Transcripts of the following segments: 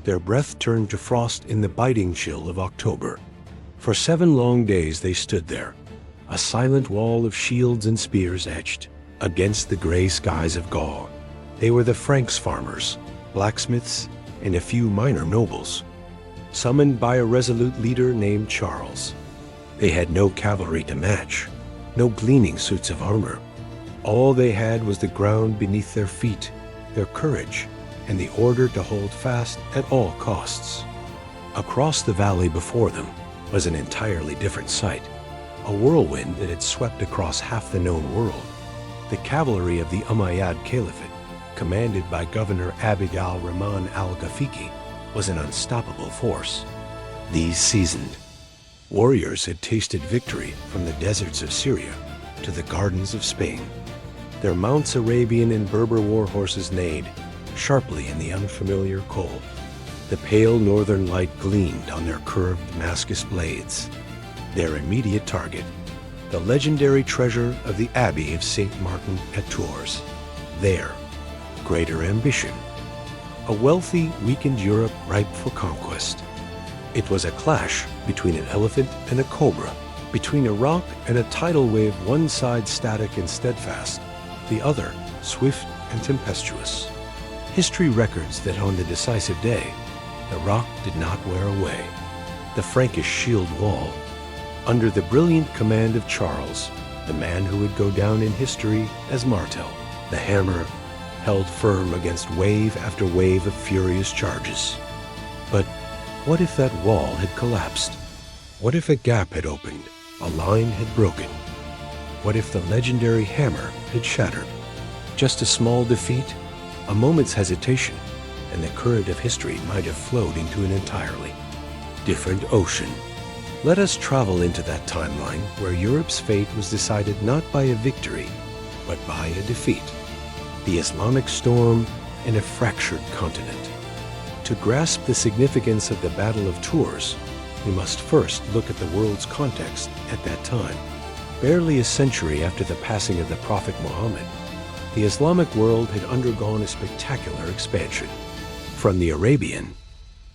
Their breath turned to frost in the biting chill of October. For 7 long days they stood there, a silent wall of shields and spears etched against the gray skies of Gaul. They were the Franks farmers, blacksmiths, and a few minor nobles, summoned by a resolute leader named Charles. They had no cavalry to match, no gleaming suits of armor. All they had was the ground beneath their feet, their courage, and the order to hold fast at all costs. Across the valley before them was an entirely different sight, a whirlwind that had swept across half the known world. The cavalry of the Umayyad Caliphate, commanded by Governor Abd al-Rahman al-Ghafiqi, was an unstoppable force. These seasoned warriors had tasted victory from the deserts of Syria to the gardens of Spain. Their mounts Arabian and Berber war horses neighed sharply in the unfamiliar cold. The pale northern light gleamed on their curved Damascus blades. Their immediate target, the legendary treasure of the Abbey of St. Martin at Tours. Their greater ambition, a wealthy, weakened Europe ripe for conquest. It was a clash between an elephant and a cobra, between a rock and a tidal wave, one side static and steadfast, the other swift and tempestuous. History records that on the decisive day, the rock did not wear away. The Frankish shield wall, under the brilliant command of Charles, the man who would go down in history as Martel, the hammer held firm against wave after wave of furious charges. But what if that wall had collapsed? What if a gap had opened, a line had broken? What if the legendary hammer had shattered? Just a small defeat, a moment's hesitation, and the current of history might have flowed into an entirely different ocean. Let us travel into that timeline where Europe's fate was decided not by a victory, but by a defeat. The Islamic storm in a fractured continent. To grasp the significance of the Battle of Tours, we must first look at the world's context at that time. Barely a century after the passing of the Prophet Muhammad, the Islamic world had undergone a spectacular expansion. From the Arabian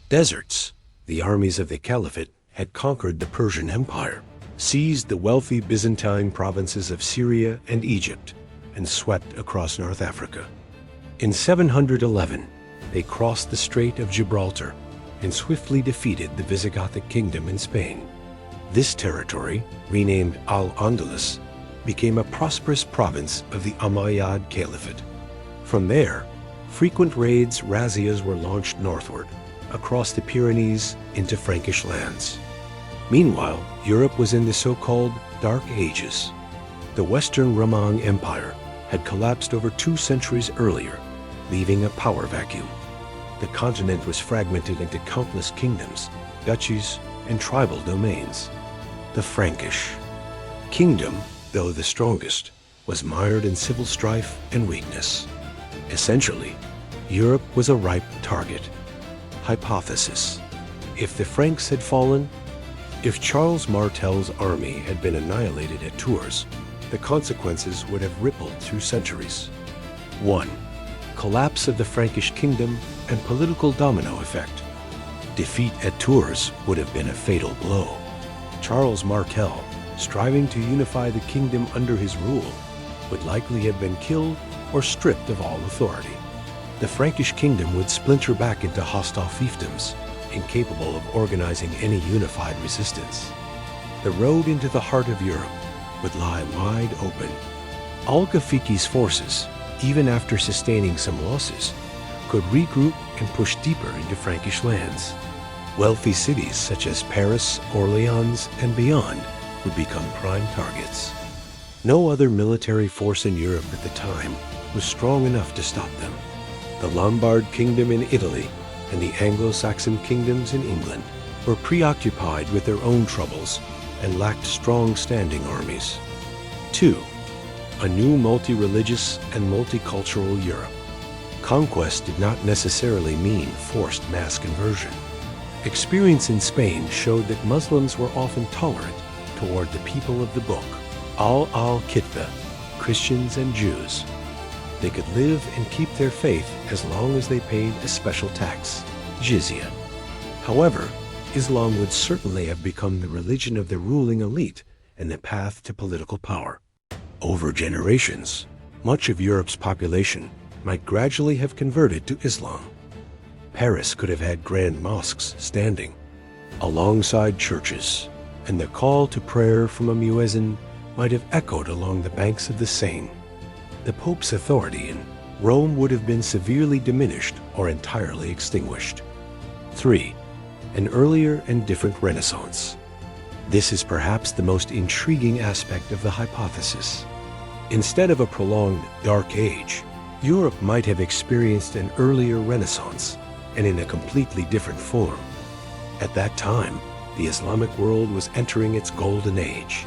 deserts, the armies of the Caliphate had conquered the Persian Empire, seized the wealthy Byzantine provinces of Syria and Egypt, and swept across North Africa. In 711, they crossed the Strait of Gibraltar and swiftly defeated the Visigothic kingdom in Spain. This territory, renamed Al-Andalus, became a prosperous province of the Umayyad Caliphate. From there, frequent raids, razzias were launched northward, across the Pyrenees into Frankish lands. Meanwhile, Europe was in the so-called Dark Ages. The Western Roman Empire had collapsed over 2 centuries earlier, leaving a power vacuum. The continent was fragmented into countless kingdoms, duchies, and tribal domains. The Frankish kingdom, though the strongest, was mired in civil strife and weakness. Essentially, Europe was a ripe target. Hypothesis: if the Franks had fallen, if Charles Martel's army had been annihilated at Tours, the consequences would have rippled through centuries. 1. Collapse of the Frankish kingdom and political domino effect. Defeat at Tours would have been a fatal blow. Charles Martel, striving to unify the kingdom under his rule, would likely have been killed or stripped of all authority. The Frankish kingdom would splinter back into hostile fiefdoms, incapable of organizing any unified resistance. The road into the heart of Europe would lie wide open. Al-Ghafiqi's forces, even after sustaining some losses, could regroup and push deeper into Frankish lands. Wealthy cities such as Paris, Orleans, and beyond would become prime targets. No other military force in Europe at the time was strong enough to stop them. The Lombard kingdom in Italy and the Anglo-Saxon kingdoms in England were preoccupied with their own troubles and lacked strong standing armies. 2. A new multi-religious and multicultural Europe. Conquest did not necessarily mean forced mass conversion. Experience in Spain showed that Muslims were often tolerant toward the people of the book, al-Kitba, Christians and Jews. They could live and keep their faith as long as they paid a special tax. jizya. However, Islam would certainly have become the religion of the ruling elite and the path to political power. Over generations, much of Europe's population might gradually have converted to Islam. Paris could have had grand mosques standing alongside churches, and the call to prayer from a muezzin might have echoed along the banks of the Seine. The Pope's authority in Rome would have been severely diminished or entirely extinguished. 3. An earlier and different Renaissance. This is perhaps the most intriguing aspect of the hypothesis. Instead of a prolonged Dark Age, Europe might have experienced an earlier Renaissance, and in a completely different form. At that time, the Islamic world was entering its Golden Age.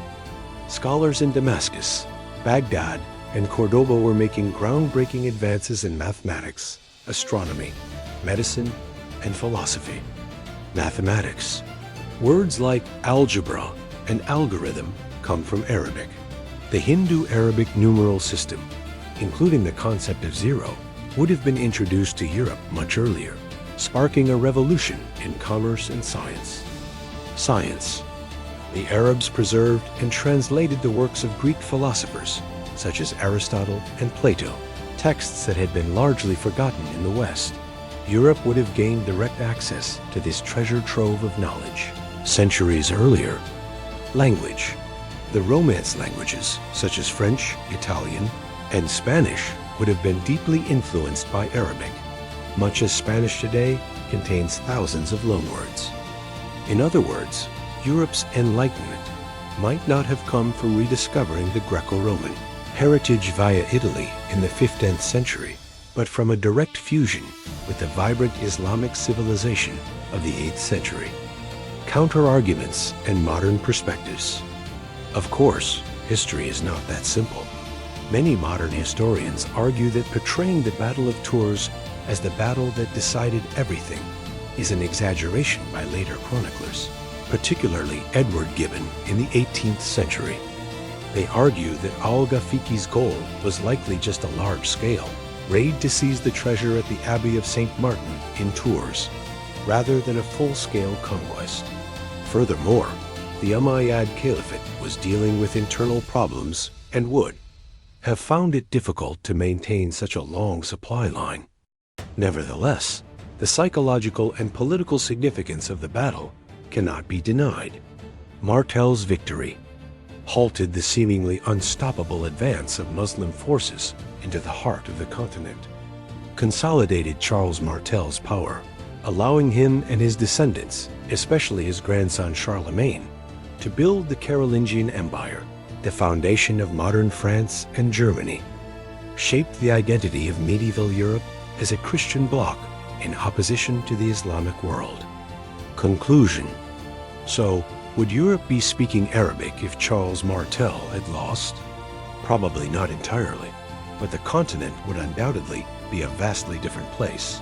Scholars in Damascus, Baghdad, and Cordoba were making groundbreaking advances in mathematics, astronomy, medicine, and philosophy. Mathematics. Words like algebra and algorithm come from Arabic. The Hindu-Arabic numeral system, including the concept of zero, would have been introduced to Europe much earlier, sparking a revolution in commerce and science. Science. The Arabs preserved and translated the works of Greek philosophers, such as Aristotle and Plato, texts that had been largely forgotten in the West. Europe would have gained direct access to this treasure trove of knowledge. Centuries earlier, language. The Romance languages, such as French, Italian, and Spanish, would have been deeply influenced by Arabic, much as Spanish today contains thousands of loanwords. In other words, Europe's enlightenment might not have come from rediscovering the Greco-Roman heritage via Italy in the 15th century, but from a direct fusion with the vibrant Islamic civilization of the 8th century. Counter-arguments and modern perspectives. Of course, history is not that simple. Many modern historians argue that portraying the Battle of Tours as the battle that decided everything is an exaggeration by later chroniclers, particularly Edward Gibbon in the 18th century. They argue that al-Ghafiqi's goal was likely just a large-scale raid to seize the treasure at the Abbey of St. Martin in Tours, rather than a full-scale conquest. Furthermore, the Umayyad Caliphate was dealing with internal problems and would have found it difficult to maintain such a long supply line. Nevertheless, the psychological and political significance of the battle cannot be denied. Martel's victory halted the seemingly unstoppable advance of Muslim forces into the heart of the continent, consolidated Charles Martel's power, allowing him and his descendants, especially his grandson Charlemagne, to build the Carolingian Empire, the foundation of modern France and Germany, shaped the identity of medieval Europe as a Christian bloc in opposition to the Islamic world. Conclusion. So, would Europe be speaking Arabic if Charles Martel had lost? Probably not entirely, but the continent would undoubtedly be a vastly different place.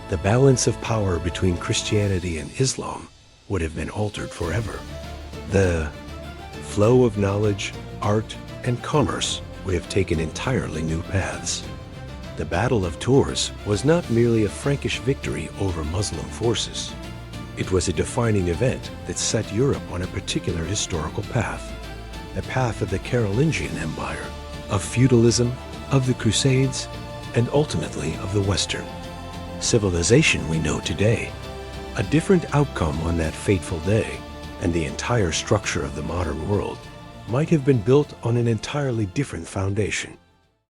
The balance of power between Christianity and Islam would have been altered forever. The flow of knowledge, art, and commerce would have taken entirely new paths. The Battle of Tours was not merely a Frankish victory over Muslim forces. It was a defining event that set Europe on a particular historical path, the path of the Carolingian Empire, of feudalism, of the Crusades, and ultimately of the Western civilization we know today. A different outcome on that fateful day, and the entire structure of the modern world might have been built on an entirely different foundation.